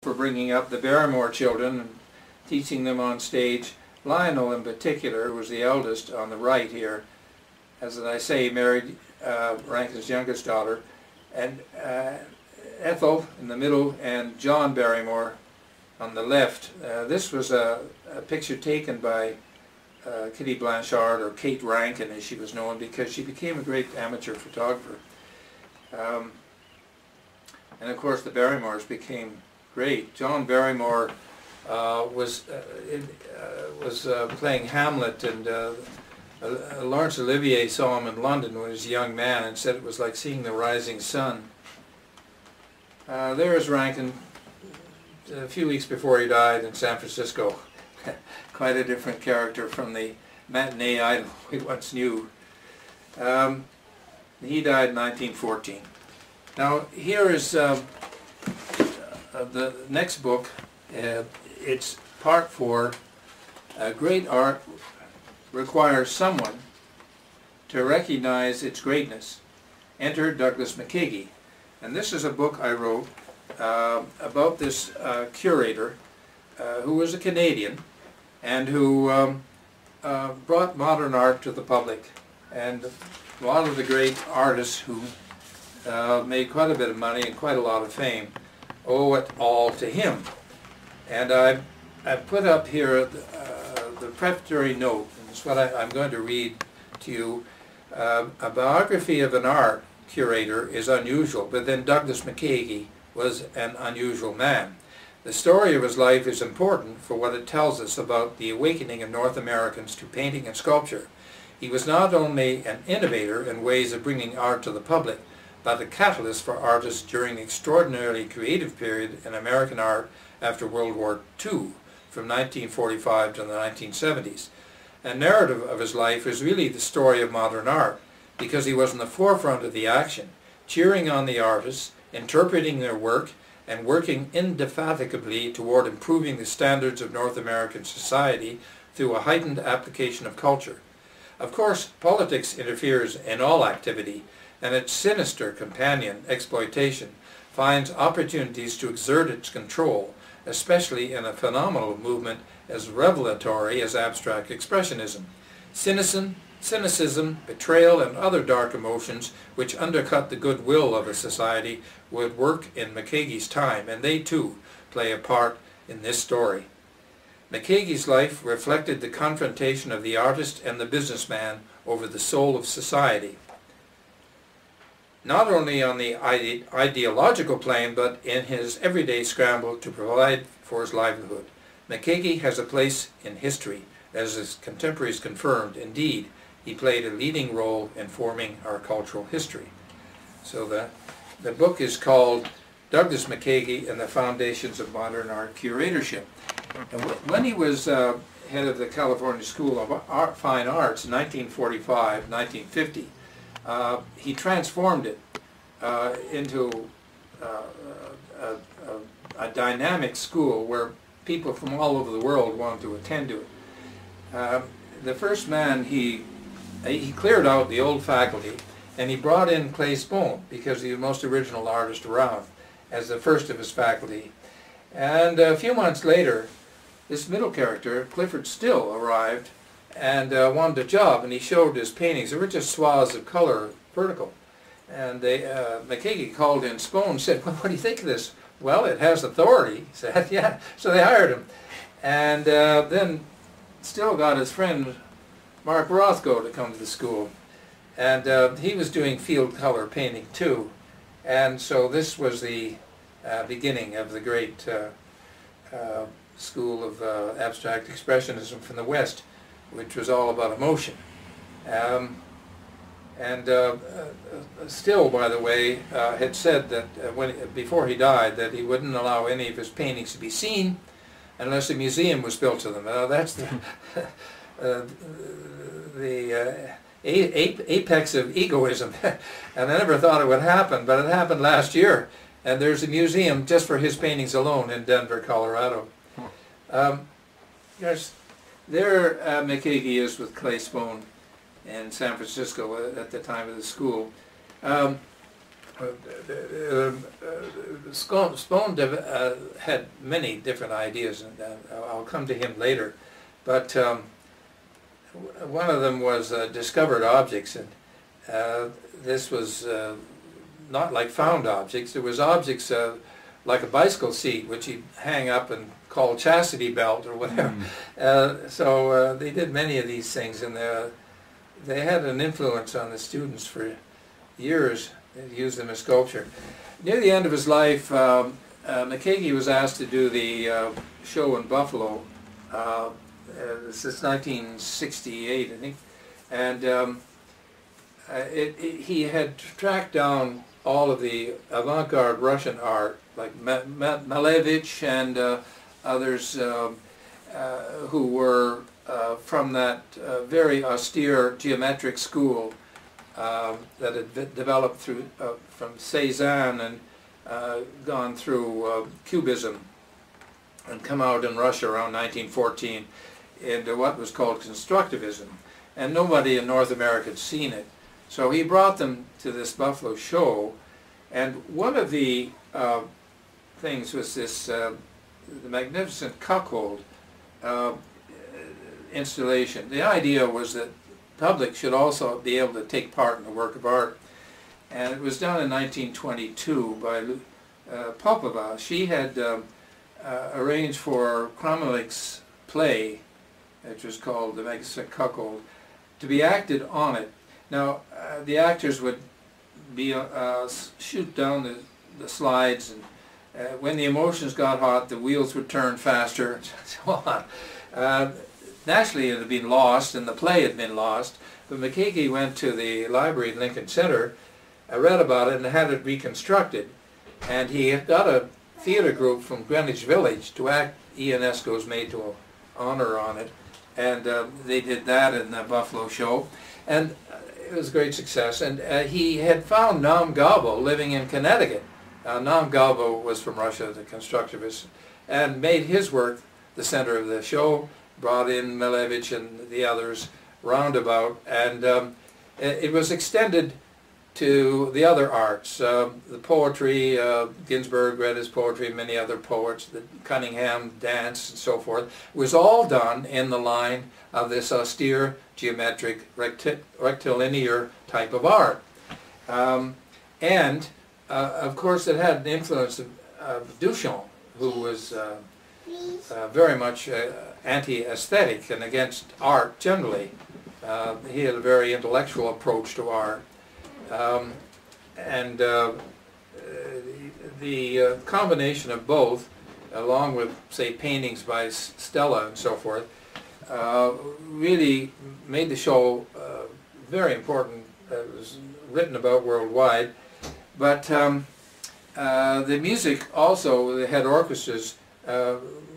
for bringing up the Barrymore children and teaching them on stage. Lionel in particular was the eldest on the right here. As I say, married Rankin's youngest daughter, and Ethel in the middle, and John Barrymore on the left. This was a picture taken by Kitty Blanchard, or Kate Rankin as she was known, because she became a great amateur photographer. And of course the Barrymores became great. John Barrymore was playing Hamlet, and Laurence Olivier saw him in London when he was a young man and said it was like seeing the rising sun. There's Rankin a few weeks before he died in San Francisco. Quite a different character from the matinee idol we once knew. He died in 1914. Now here is the next book. It's part 4. Great art requires someone to recognize its greatness. Enter Douglas McKeague. And this is a book I wrote about this curator who was a Canadian and who brought modern art to the public. And a lot of the great artists who made quite a bit of money and quite a lot of fame owe it all to him. And I've put up here the prefatory note, and it's what I'm going to read to you. A biography of an art curator is unusual, but then Douglas McKeague was an unusual man. The story of his life is important for what it tells us about the awakening of North Americans to painting and sculpture. He was not only an innovator in ways of bringing art to the public, but a catalyst for artists during the extraordinarily creative period in American art after World War II, from 1945 to the 1970s. A narrative of his life is really the story of modern art, because he was in the forefront of the action, cheering on the artists, interpreting their work, and working indefatigably toward improving the standards of North American society through a heightened application of culture. Of course, politics interferes in all activity, and its sinister companion, exploitation, finds opportunities to exert its control, especially in a phenomenal movement as revelatory as abstract expressionism. Cynicism, betrayal, and other dark emotions which undercut the goodwill of a society would work in McKeague's time, and they too play a part in this story. McKeague's life reflected the confrontation of the artist and the businessman over the soul of society, not only on the ideological plane, but in his everyday scramble to provide for his livelihood. McKeague has a place in history, as his contemporaries confirmed. Indeed, he played a leading role in forming our cultural history. So the book is called Douglas McKeague and the Foundations of Modern Art Curatorship. And when he was head of the California School of Fine Arts in 1945, 1950, he transformed it into a dynamic school where people from all over the world wanted to attend to it. The first man, he cleared out the old faculty, and he brought in Clay Spohn, because he was the most original artist around, as the first of his faculty. And a few months later, this middle character, Clifford Still, arrived and wanted a job, and he showed his paintings. They were just swaths of color, vertical. And McKeague called in Spohn and said, "Well, what do you think of this?" "Well, it has authority," he said. Yeah, so they hired him. And then Still got his friend Mark Rothko to come to the school. And he was doing field color painting too. And so this was the beginning of the great school of abstract expressionism from the West, which was all about emotion. Still, by the way, had said that before he died, that he wouldn't allow any of his paintings to be seen unless a museum was built to them. That's the apex of egoism. And I never thought it would happen, but it happened last year. And there's a museum just for his paintings alone in Denver, Colorado. There McKeague is with Clay Spohn in San Francisco at the time of the school. Spohn had many different ideas, and I'll come to him later. But one of them was discovered objects, and this was not like found objects. It was objects like a bicycle seat, which he'd hang up and call chastity belt or whatever. So they did many of these things, and they had an influence on the students for years. They used them as sculpture. Near the end of his life, McKeague was asked to do the show in Buffalo. This is 1968, I think, and he had tracked down all of the avant-garde Russian art, like Malevich and others who were from that very austere geometric school that had developed through from Cézanne and gone through Cubism and come out in Russia around 1914 into what was called constructivism. And nobody in North America had seen it. So he brought them to this Buffalo show, and one of the things was this the magnificent cuckold installation. The idea was that the public should also be able to take part in the work of art, and it was done in 1922 by Popova. She had arranged for Kromelik's play, which was called The Magnificent Cuckold, to be acted on it. Now, the actors would be shoot down the slides, and when the emotions got hot, the wheels would turn faster, and so on. Naturally, it had been lost, and the play had been lost, but McKeague went to the library at Lincoln Center, read about it, and had it reconstructed. And he got a theater group from Greenwich Village to act Ionesco's Maid to Honor on it, and they did that in the Buffalo show, and it was a great success. And he had found Nam Gabo living in Connecticut. Nam Gabo was from Russia, the constructivist, and made his work the center of the show, brought in Malevich and the others roundabout, and it was extended to the other arts, the poetry. Ginsberg read his poetry, many other poets, the Cunningham dance and so forth. It was all done in the line of this austere, geometric, rectilinear type of art. And of course it had an influence of Duchamp, who was very much anti-aesthetic and against art generally. He had a very intellectual approach to art. And the combination of both, along with, say, paintings by Stella and so forth, really made the show very important. It was written about worldwide. But the music also, they had orchestras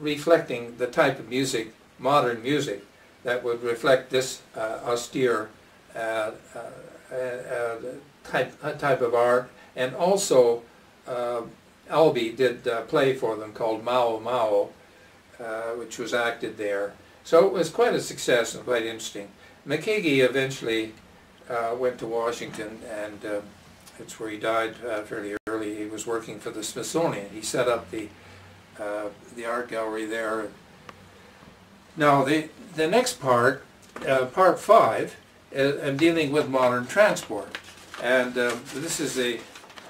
reflecting the type of music, modern music, that would reflect this austere type of art. And also Albee did a play for them called Mao Mao, which was acted there. So it was quite a success and quite interesting. McKeague eventually went to Washington, and it's where he died fairly early. He was working for the Smithsonian. He set up the art gallery there. Now the next part, part 5, I'm dealing with modern transport, and this is the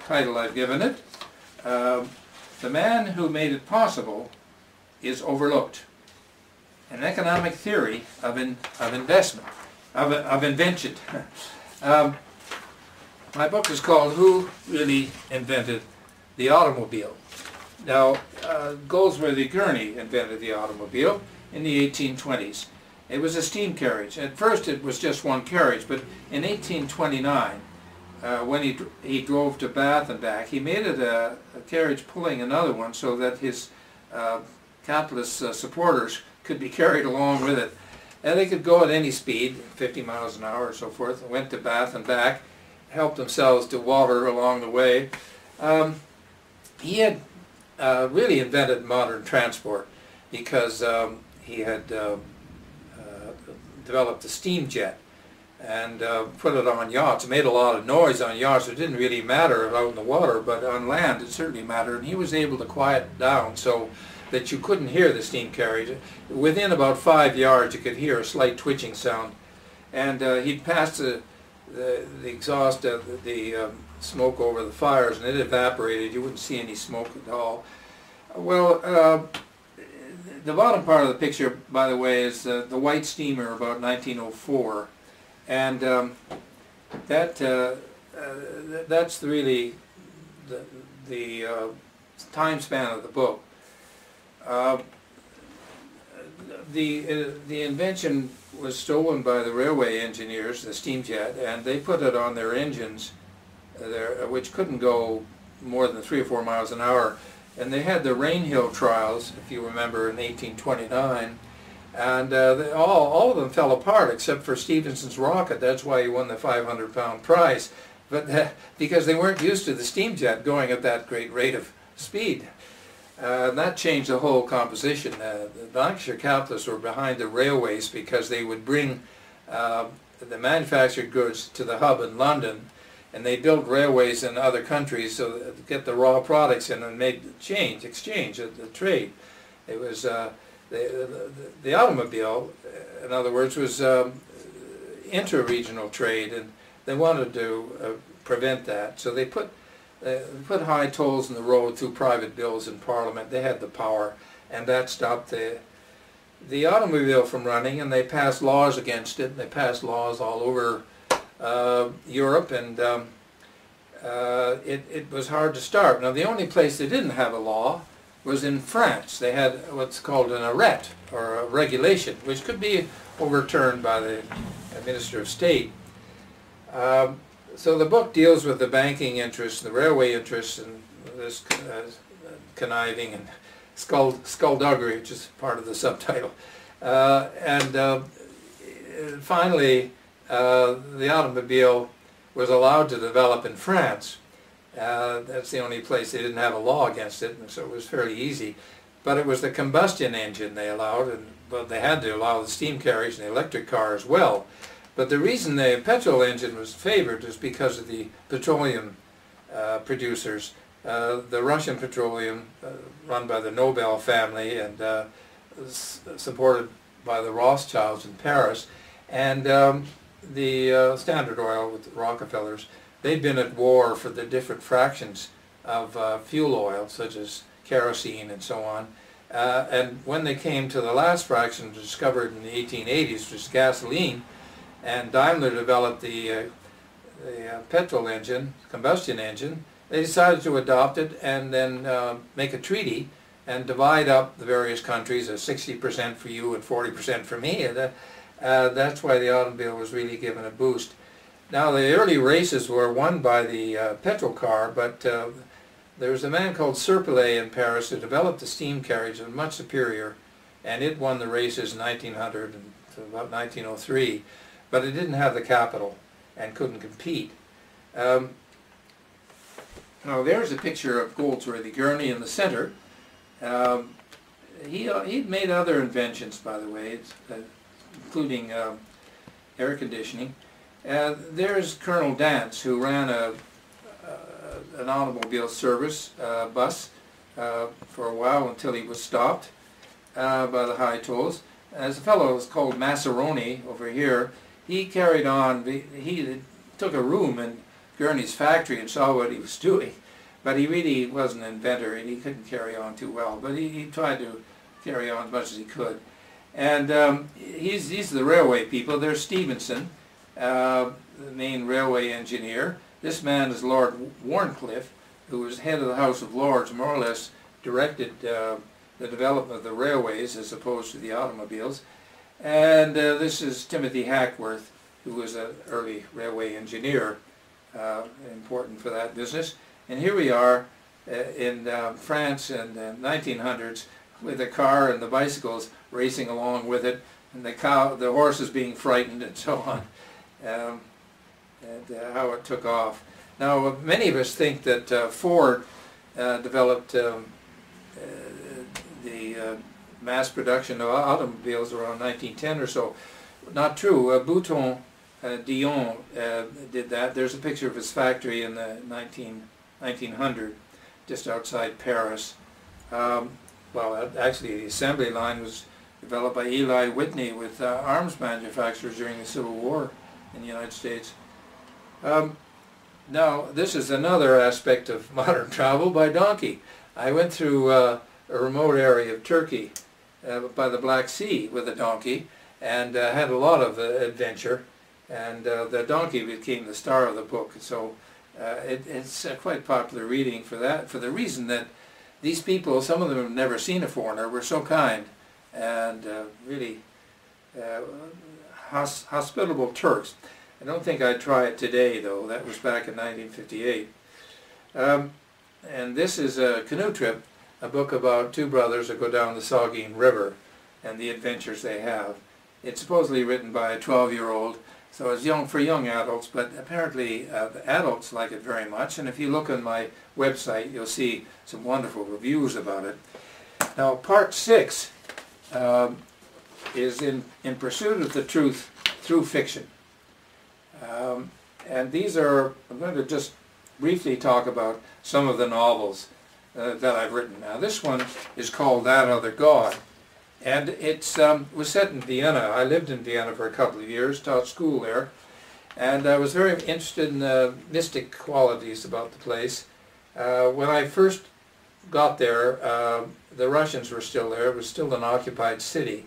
title I've given it. The man who made it possible is overlooked. An economic theory of investment, of invention. My book is called Who Really Invented the Automobile? Now, Goldsworthy Gurney invented the automobile in the 1820s. It was a steam carriage. At first it was just one carriage, but in 1829, when he drove to Bath and back, he made it a carriage pulling another one so that his capitalist supporters could be carried along with it. And they could go at any speed, 50 miles an hour or so forth, and went to Bath and back, helped themselves to water along the way. He had really invented modern transport because he had developed the steam jet. and put it on yachts. It made a lot of noise on yachts. It didn't really matter out in the water, but on land it certainly mattered. And he was able to quiet it down so that you couldn't hear the steam carriage. Within about 5 yards you could hear a slight twitching sound. And he'd pass the exhaust of the smoke over the fires, and it evaporated. You wouldn't see any smoke at all. Well, the bottom part of the picture, by the way, is the white steamer about 1904, and that's really the time span of the book. The invention was stolen by the railway engineers, the steamjet, and they put it on their engines, which couldn't go more than 3 or 4 miles an hour. And they had the Rainhill trials, if you remember, in 1829, and all of them fell apart except for Stephenson's rocket. That's why he won the 500-pound prize, but because they weren't used to the steamjet going at that great rate of speed. That changed the whole composition. The Lancashire capitalists were behind the railways because they would bring the manufactured goods to the hub in London, and they built railways in other countries so to get the raw products in and made exchange, the trade. It was the automobile, in other words, was inter-regional trade, and they wanted to prevent that. So they put high tolls in the road through private bills in Parliament. They had the power, and that stopped the automobile from running, and they passed laws against it. They passed laws all over Europe, and it was hard to start. Now, the only place they didn't have a law was in France. They had what's called an arrêt, or a regulation, which could be overturned by the Minister of State. So the book deals with the banking interests, the railway interests, and this conniving and skullduggery, which is part of the subtitle. Finally, the automobile was allowed to develop in France. That's the only place they didn't have a law against it, and so it was fairly easy. But it was the combustion engine they allowed, and well, they had to allow the steam carriage and the electric car as well. But the reason the petrol engine was favored is because of the petroleum producers. The Russian petroleum, run by the Nobel family and supported by the Rothschilds in Paris, and the Standard Oil with the Rockefellers, they'd been at war for the different fractions of fuel oil, such as kerosene and so on. And when they came to the last fraction discovered in the 1880s, which was gasoline, and Daimler developed the petrol engine, combustion engine, they decided to adopt it and then make a treaty and divide up the various countries as 60% for you and 40% for me. And that's why the automobile was really given a boost. Now, the early races were won by the petrol car, but there was a man called Serpillet in Paris who developed the steam carriage and much superior, and it won the races in 1900 and about 1903. But it didn't have the capital and couldn't compete. Now there's a picture of Goldsworthy Gurney in the center. He'd made other inventions, by the way, including air conditioning. There's Colonel Dance, who ran an automobile service bus for a while until he was stopped by the high tolls. As a fellow was called Massaroni over here, he carried on. He took a room in Gurney's factory and saw what he was doing, but he really wasn't an inventor, and he couldn't carry on too well. But he tried to carry on as much as he could. And these are the railway people. There's Stevenson, the main railway engineer. This man is Lord Warncliffe, who was head of the House of Lords, more or less directed the development of the railways as opposed to the automobiles. And this is Timothy Hackworth, who was an early railway engineer, important for that business. And here we are in France in the 1900s with the car and the bicycles racing along with it, and the horses being frightened and so on, and how it took off. Now, many of us think that Ford developed the mass production of automobiles around 1910 or so. Not true. Bouton Dion did that. There's a picture of his factory in the 1900, just outside Paris. Well, actually, the assembly line was developed by Eli Whitney with arms manufacturers during the Civil War in the United States. Now, this is another aspect of modern travel by donkey. I went through a remote area of Turkey by the Black Sea with a donkey, and had a lot of adventure, and the donkey became the star of the book. So it's quite popular reading for that, for the reason that these people, some of them have never seen a foreigner, were so kind and really hospitable Turks. I don't think I'd try it today, though. That was back in 1958. And this is a canoe trip, a book about two brothers that go down the Saugeen River and the adventures they have. It's supposedly written by a 12-year-old, so it's young for young adults, but apparently the adults like it very much. And if you look on my website, you'll see some wonderful reviews about it. Now, part 6 is in pursuit of the truth through fiction. And these are, I'm going to just briefly talk about some of the novels that I've written. Now, this one is called That Other God, and it was set in Vienna. I lived in Vienna for a couple of years, taught school there, and I was very interested in the mystic qualities about the place. When I first got there, the Russians were still there. It was still an occupied city,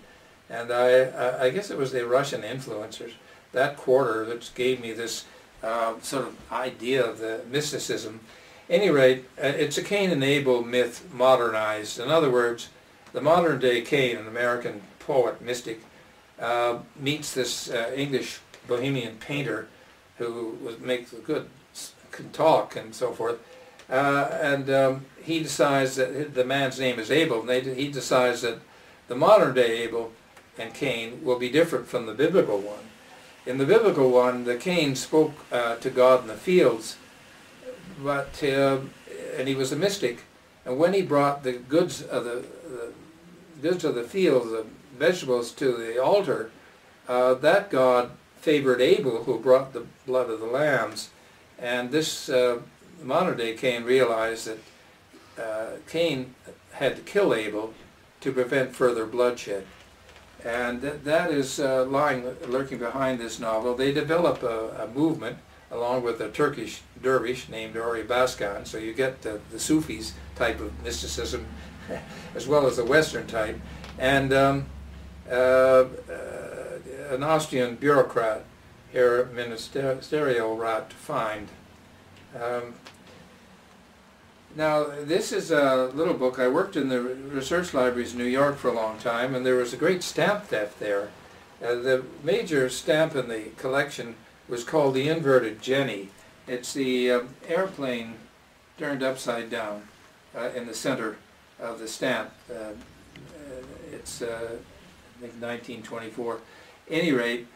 and I guess it was the Russian influencers, that quarter, that gave me this sort of idea of the mysticism. At any rate, it's a Cain and Abel myth modernized. In other words, the modern day Cain, an American poet, mystic, meets this English bohemian painter who makes good, can talk and so forth. He decides that the man's name is Abel, and he decides that the modern day Abel and Cain will be different from the biblical one. In the biblical one, the Cain spoke to God in the fields, but and he was a mystic. And when he brought the goods of the field, the vegetables, to the altar, that God favored Abel, who brought the blood of the lambs. And this modern day Cain realized that Cain had to kill Abel to prevent further bloodshed. And that is lurking behind this novel. They develop a movement along with a Turkish dervish named Ori Baskan, so you get the Sufis type of mysticism as well as the Western type, and an Austrian bureaucrat, Herr Ministerialrat, to find. Now, this is a little book. I worked in the research libraries in New York for a long time, and there was a great stamp theft there. The major stamp in the collection was called the Inverted Jenny. It's the airplane turned upside down in the center of the stamp. It's, I think, 1924. At any rate,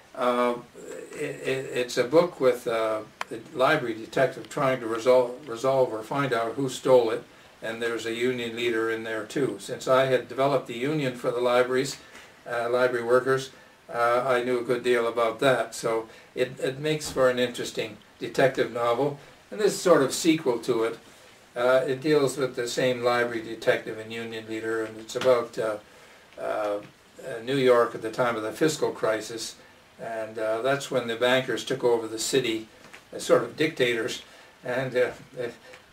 it's a book with the library detective trying to resolve or find out who stole it, and there's a union leader in there too. Since I had developed the union for the libraries, library workers, I knew a good deal about that, so it makes for an interesting detective novel. And this sort of sequel to it, it deals with the same library detective and union leader, and it's about New York at the time of the fiscal crisis, and that's when the bankers took over the city as sort of dictators, and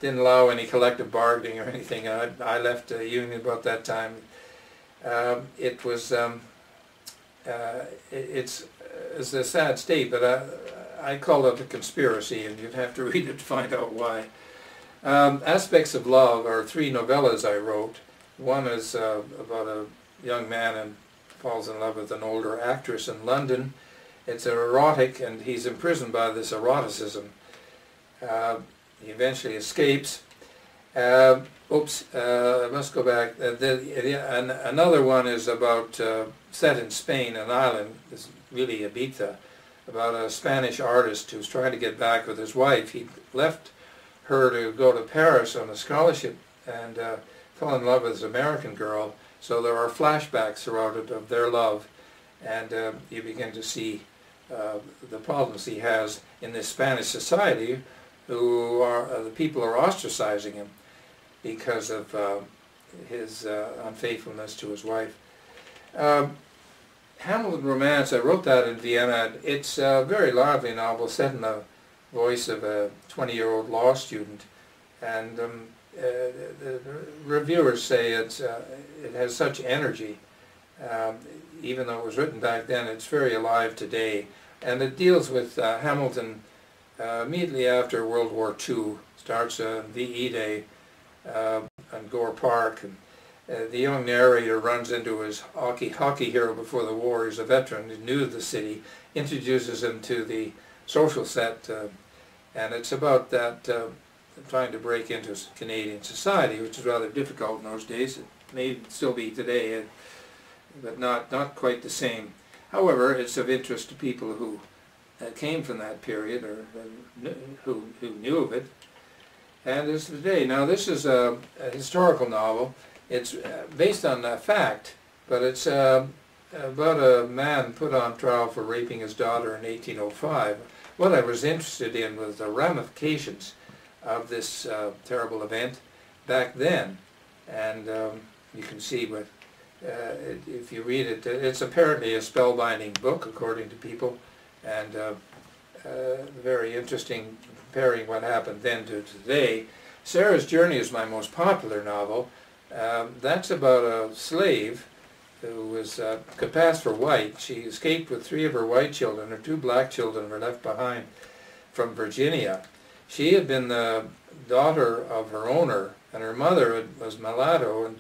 didn't allow any collective bargaining or anything. I left the union about that time. It's a sad state, but I call it a conspiracy, and you'd have to read it to find out why. Aspects of Love are 3 novellas I wrote. One is about a young man and falls in love with an older actress in London. It's erotic, and he's imprisoned by this eroticism. He eventually escapes. I must go back. Another one is about, set in Spain, an island, it's really Ibiza, about a Spanish artist who's trying to get back with his wife. He left her to go to Paris on a scholarship and fell in love with this American girl. So there are flashbacks surrounded of their love, and you begin to see the problems he has in this Spanish society, who are the people are ostracizing him because of his unfaithfulness to his wife. Hamilton Romance, I wrote that in Vienna. It's a very lively novel set in the voice of a 20-year-old law student, and the reviewers say it has such energy. Even though it was written back then, it's very alive today, and it deals with Hamilton immediately after World War II. Starts VE Day on Gore Park, and the young narrator runs into his hockey hero before the war. He's a veteran, he's new to the city, introduces him to the social set, and it's about that trying to break into Canadian society, which is rather difficult in those days. It may still be today, but not quite the same. However, it's of interest to people who came from that period, or who knew of it, and is today. Now, this is a historical novel. It's based on fact, but it's about a man put on trial for raping his daughter in 1805. What I was interested in was the ramifications of this terrible event back then, and you can see, but if you read it, it's apparently a spellbinding book, according to people, and very interesting comparing what happened then to today. Sarah's Journey is my most popular novel. That's about a slave who was could pass for white. She escaped with 3 of her white children. Her 2 black children were left behind from Virginia. She had been the daughter of her owner, and her mother was mulatto, and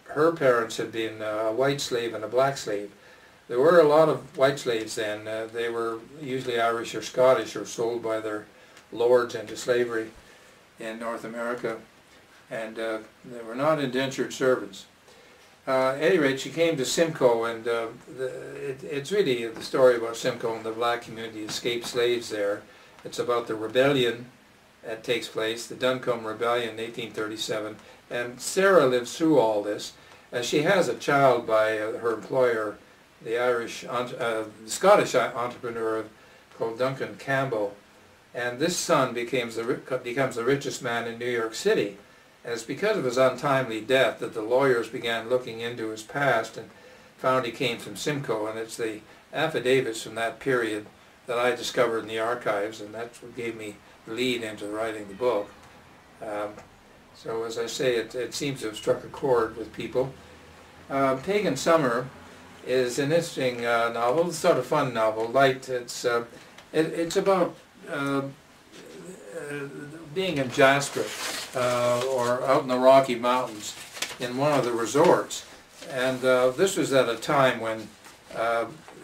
her parents had been a white slave and a black slave. There were a lot of white slaves then. They were usually Irish or Scottish, or sold by their lords into slavery in North America, and they were not indentured servants. At any rate, she came to Simcoe, and it's really the story about Simcoe and the black community, escaped slaves there. It's about the rebellion that takes place, the Duncombe Rebellion in 1837, and Sarah lives through all this. She has a child by her employer, the Scottish entrepreneur called Duncan Campbell, and this son becomes the richest man in New York City. And it's because of his untimely death that the lawyers began looking into his past and found he came from Simcoe, and it's the affidavits from that period that I discovered in the archives, and that's what gave me the lead into writing the book. So as I say, it seems to have struck a chord with people. Pagan Summer is an interesting novel. It's sort of fun novel, light. It's about being in Jasper or out in the Rocky Mountains in one of the resorts, and this was at a time when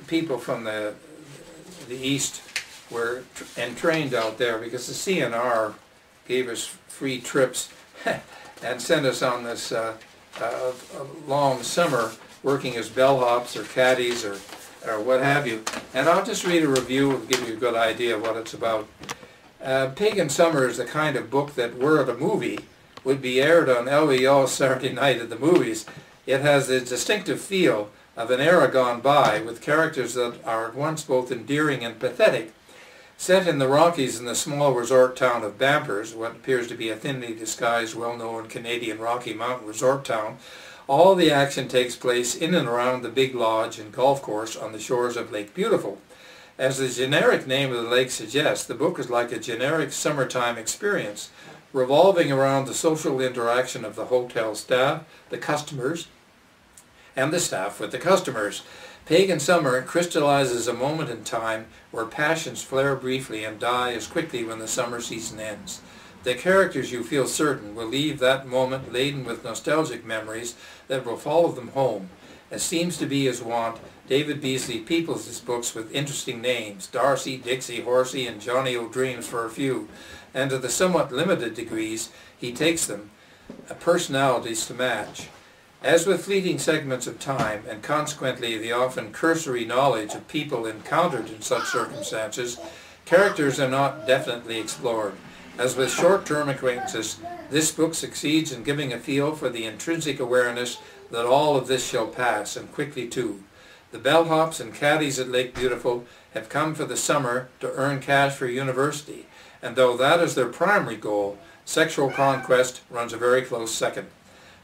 people from the East were entrained out there, because the CNR gave us free trips and sent us on this long summer working as bellhops or caddies or what have you. And I'll just read a review to give you a good idea of what it's about. Pagan Summer is the kind of book that, were it a movie, would be aired on LEO Saturday night at the movies. It has the distinctive feel of an era gone by, with characters that are at once both endearing and pathetic. Set in the Rockies in the small resort town of Bampers, what appears to be a thinly disguised, well-known Canadian Rocky Mountain resort town, all the action takes place in and around the big lodge and golf course on the shores of Lake Beautiful. As the generic name of the lake suggests, the book is like a generic summertime experience, revolving around the social interaction of the hotel staff, the customers, and the staff with the customers. Pagan Summer crystallizes a moment in time where passions flare briefly and die as quickly when the summer season ends. The characters, you feel certain, will leave that moment laden with nostalgic memories that will follow them home. As seems to be his wont, David Beasley peoples his books with interesting names, Darcy, Dixie, Horsey, and Johnny O'Dreams for a few, and to the somewhat limited degrees he takes them personalities to match. As with fleeting segments of time, and consequently the often cursory knowledge of people encountered in such circumstances, characters are not definitely explored. As with short-term acquaintances, this book succeeds in giving a feel for the intrinsic awareness that all of this shall pass, and quickly too. The bellhops and caddies at Lake Beautiful have come for the summer to earn cash for university, and though that is their primary goal, sexual conquest runs a very close second.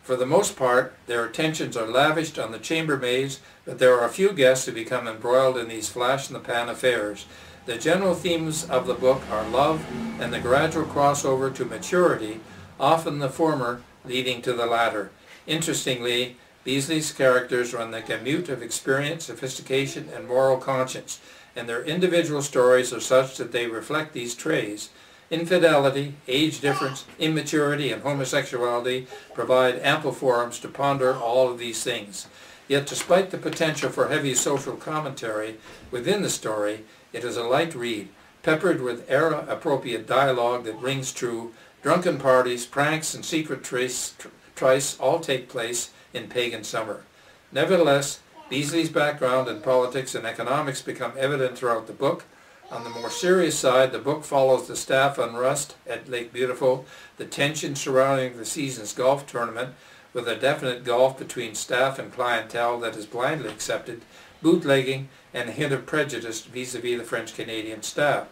For the most part, their attentions are lavished on the chambermaids, but there are a few guests who become embroiled in these flash-in-the-pan affairs. The general themes of the book are love and the gradual crossover to maturity, often the former leading to the latter. Interestingly, Beasley's characters run the gamut of experience, sophistication, and moral conscience, and their individual stories are such that they reflect these traits. Infidelity, age difference, immaturity, and homosexuality provide ample forums to ponder all of these things. Yet despite the potential for heavy social commentary within the story, it is a light read, peppered with era-appropriate dialogue that rings true. Drunken parties, pranks, and secret trysts all take place in pagan summer. Nevertheless, Beasley's background in politics and economics become evident throughout the book. On the more serious side, the book follows the staff unrest at Lake Beautiful, the tension surrounding the season's golf tournament, with a definite gulf between staff and clientele that is blindly accepted, bootlegging, and a hint of prejudice vis-à-vis the French-Canadian staff.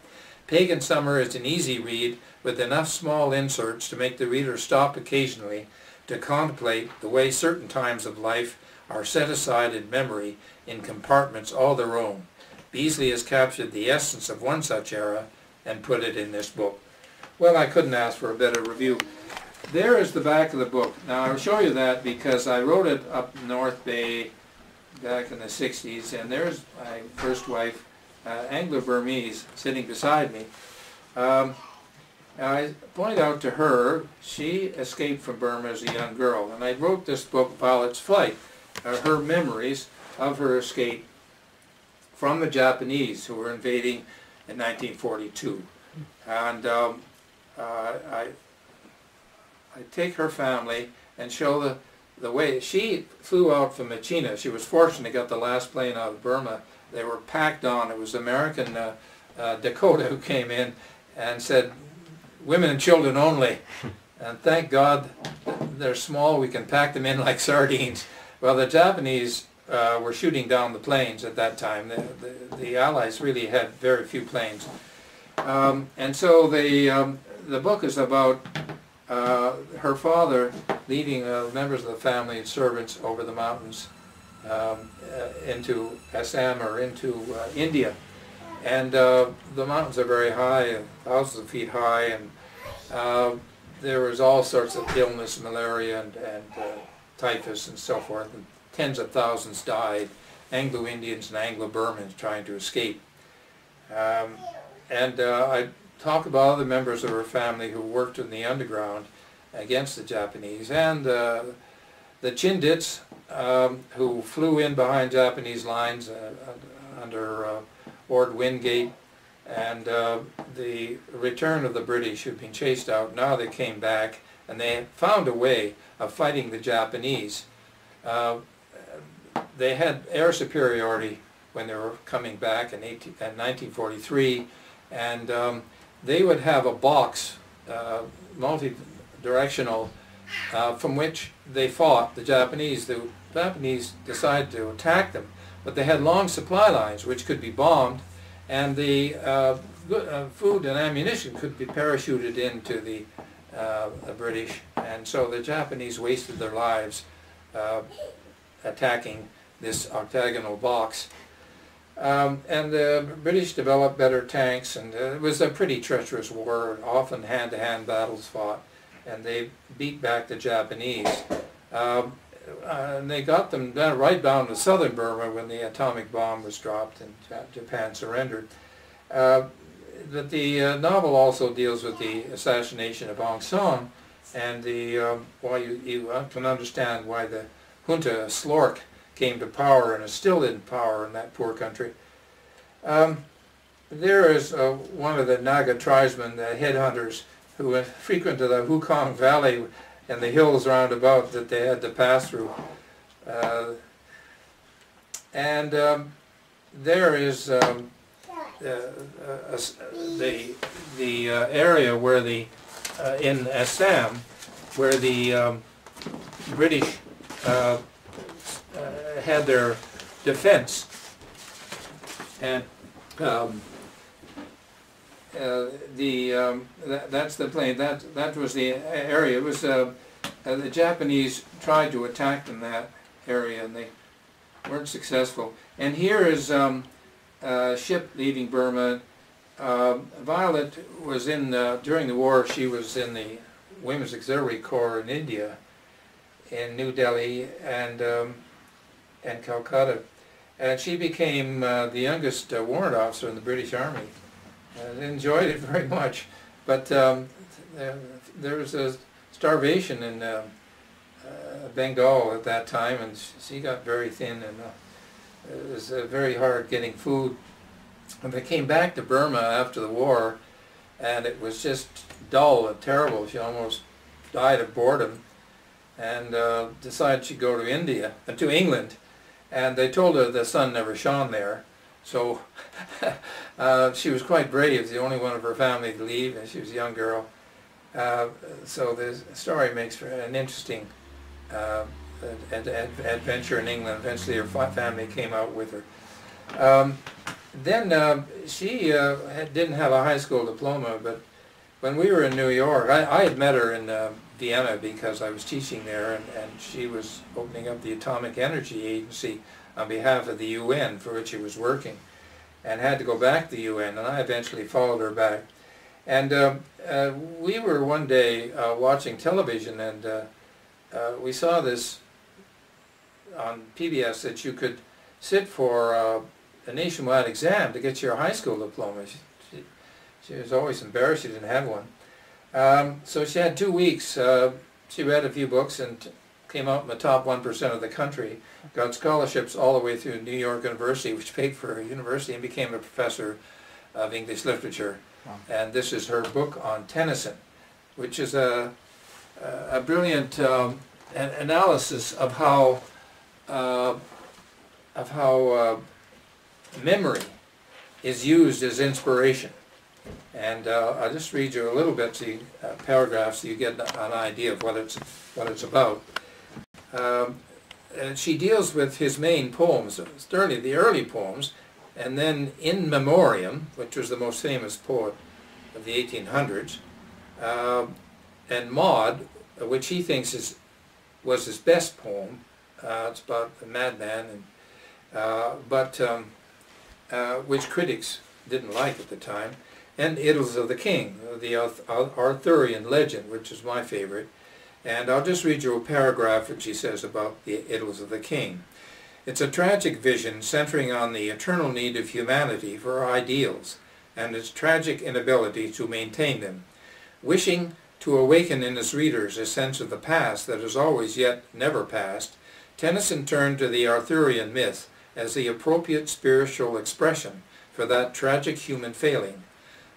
Pagan Summer is an easy read with enough small inserts to make the reader stop occasionally to contemplate the way certain times of life are set aside in memory in compartments all their own. Beasley has captured the essence of one such era and put it in this book. Well, I couldn't ask for a better review. There is the back of the book. Now, I'll show you that because I wrote it up North Bay back in the 60s, and there's my first wife, Anglo-Burmese, sitting beside me. I point out to her, she escaped from Burma as a young girl, and I wrote this book, Violet's Flight, her memories of her escape from the Japanese who were invading in 1942. And I take her family and show the way. She flew out from Machina. She was fortunate to get the last plane out of Burma. They were packed on. It was American Dakota who came in and said, "Women and children only." And thank God they're small. We can pack them in like sardines. Well, the Japanese were shooting down the planes at that time. The Allies really had very few planes. And so the book is about her father leading members of the family and servants over the mountains into Assam or into India. And the mountains are very high, thousands of feet high, and there was all sorts of illness, malaria and typhus and so forth. And tens of thousands died, Anglo-Indians and Anglo-Burmans trying to escape. I talk about other members of her family who worked in the underground against the Japanese, and the Chindits who flew in behind Japanese lines under Ord Wingate, and the return of the British who'd been chased out. Now they came back and they found a way of fighting the Japanese. They had air superiority when they were coming back in 1943, and they would have a box, multi-directional, from which they fought the Japanese. The Japanese decided to attack them, but they had long supply lines which could be bombed, and the food and ammunition could be parachuted into the British, and so the Japanese wasted their lives attacking this octagonal box. And the British developed better tanks, and it was a pretty treacherous war, often hand-to-hand battles fought, and they beat back the Japanese. And they got them right down to southern Burma when the atomic bomb was dropped and Japan surrendered. But the novel also deals with the assassination of Aung San, and why you can understand why the junta Slork came to power and is still in power in that poor country. There is one of the Naga tribesmen, the headhunters, who frequented the Hukong Valley and the hills round about that they had to pass through. There is the area where in Assam, where the British had their defense And that's the plain. That was the area. It was the Japanese tried to attack in that area, and they weren't successful. And here is a ship leaving Burma. Violet was in during the war. She was in the Women's Auxiliary Corps in India, in New Delhi and Calcutta, and she became the youngest warrant officer in the British Army. Enjoyed it very much, but there was a starvation in Bengal at that time, and she got very thin, and it was very hard getting food. And they came back to Burma after the war, and it was just dull and terrible. She almost died of boredom, and decided she'd go to England, and they told her the sun never shone there. So she was quite brave, the only one of her family to leave, and she was a young girl. So the story makes for an interesting adventure in England. Eventually her family came out with her. Then she didn't have a high school diploma, but when we were in New York, I had met her in Vienna because I was teaching there, and she was opening up the Atomic Energy Agency on behalf of the UN, for which she was working, and had to go back to the UN, and I eventually followed her back. And we were one day watching television, and we saw this on PBS that you could sit for a nationwide exam to get your high school diploma. She was always embarrassed she didn't have one. So she had 2 weeks. She read a few books and came out in the top 1% of the country, got scholarships all the way through New York University, which paid for her university, and became a professor of English literature. Wow. And this is her book on Tennyson, which is a brilliant analysis of how memory is used as inspiration. And I'll just read you a little bit, paragraphs, so you get an idea of what it's about. And she deals with his main poems, certainly the early poems, and then In Memoriam, which was the most famous poet of the 1800s, and Maud, which he thinks was his best poem. It's about a madman, which critics didn't like at the time, and Idylls of the King, the Arthurian legend, which is my favorite. And I'll just read you a paragraph which he says about the Idylls of the King. It's a tragic vision centering on the eternal need of humanity for ideals and its tragic inability to maintain them. Wishing to awaken in his readers a sense of the past that is always yet never past, Tennyson turned to the Arthurian myth as the appropriate spiritual expression for that tragic human failing.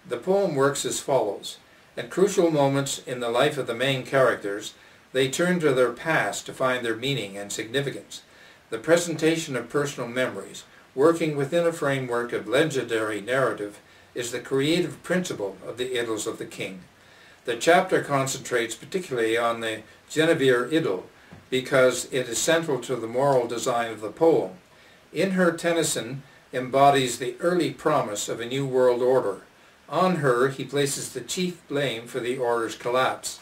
The poem works as follows. At crucial moments in the life of the main characters, they turn to their past to find their meaning and significance. The presentation of personal memories, working within a framework of legendary narrative, is the creative principle of the Idylls of the King. The chapter concentrates particularly on the Genevieve idyll because it is central to the moral design of the poem. In her, Tennyson embodies the early promise of a new world order. On her, he places the chief blame for the order's collapse,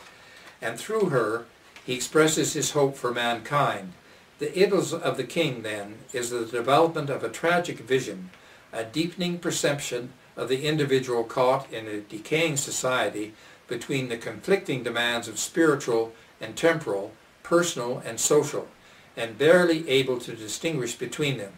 and through her, he expresses his hope for mankind. The Idylls of the King, then, is the development of a tragic vision, a deepening perception of the individual caught in a decaying society between the conflicting demands of spiritual and temporal, personal and social, and barely able to distinguish between them.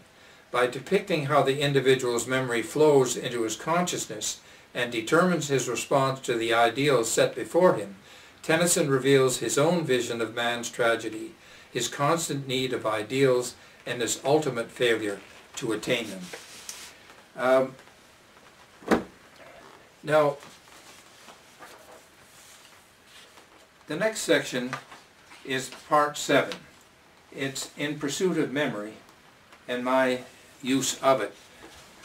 By depicting how the individual's memory flows into his consciousness and determines his response to the ideals set before him, Tennyson reveals his own vision of man's tragedy, his constant need of ideals, and his ultimate failure to attain them. Now, the next section is part 7. It's In Pursuit of Memory and my use of it.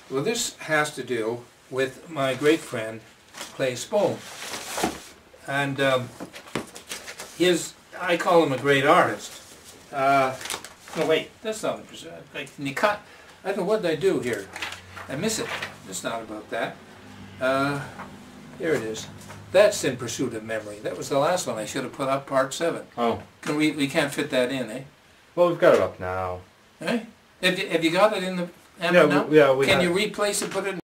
Well, this has to do with my great friend Clay Spohn. And I call him a great artist. No wait, that's not I don't know what did I do here. I miss it. It's not about that. Here it is. That's In Pursuit of Memory. That was the last one. I should have put up part 7. Oh. We can't fit that in, eh? Well, we've got it up now. Eh? Have you got it in the amp now? Yeah, we Can have you replace it, put it in